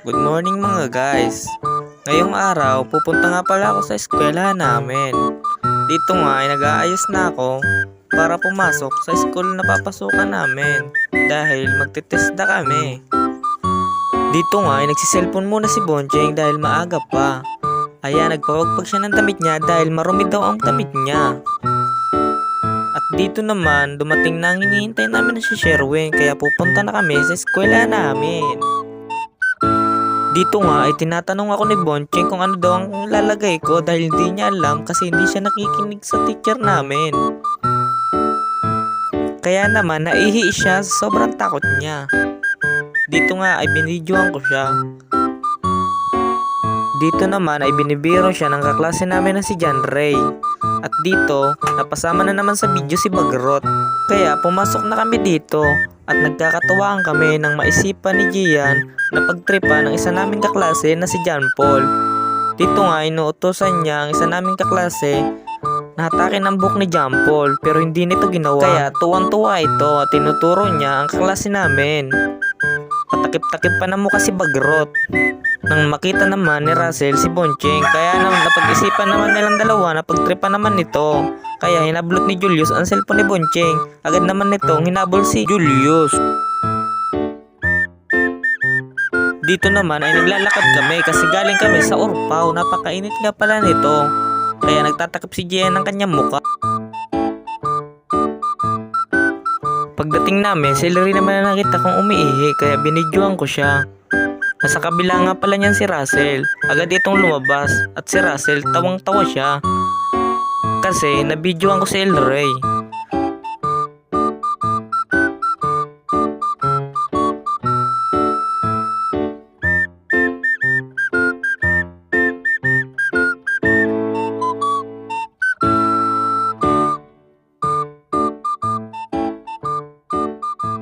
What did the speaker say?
Good morning mga guys. Ngayong araw, pupunta nga pala ako sa eskwelahan namin. Dito nga ay nag-aayos na ako para pumasok sa school na papasukan namin dahil magte-test na kami. Dito nga ay nagsiselfon muna si Boncheng dahil maaga pa. Kaya nagpawagpag siya ng damit niya dahil marumi daw ang damit niya. At dito naman, dumating na ang hinihintay namin na si Sherwin kaya pupunta na kami sa eskwelahan namin. Dito nga ay tinatanong ako ni Boncheng kung ano daw ang lalagay ko dahil hindi niya alam kasi hindi siya nakikinig sa teacher namin. Kaya naman naihi siya sa sobrang takot niya. Dito nga ay binidyohan ko siya. Dito naman ay binibiro siya ng kaklase namin na si John Ray. At dito, napasama na naman sa video si Bagrot. Kaya pumasok na kami dito at nagkakatuwaan kami nang maisipan ni Gian na pagtripa ng isa naming kaklase na si John Paul. Dito nga inuutosan niya ang isa naming kaklase na hatakin ang buhok ni John Paul pero hindi nito ginawa. Kaya tuwang-tuwa ito at tinuturo niya ang kaklase namin. Patakip-takip pa na mukha si Bagrot. Nang makita naman ni Russell si Boncheng, kaya naman napag-isipan naman nilang dalawa na pagtripa naman nito. Kaya hinablot ni Julius ang cellphone ni Boncheng. Agad naman nitong hinabol si Julius. Dito naman ay naglalakad kami kasi galing kami sa Urpaw. Napakainit nga pala nito. Kaya nagtatakip si Gian ng kanyang muka. Pagdating namin, si Larry naman na nakita kong umiihi kaya binidyohan ko siya. Nasa kabila nga pala niyan si Russell. Agad itong lumabas at si Russell tawang-tawa siya. Kasi nabidyohan ko si El Rey.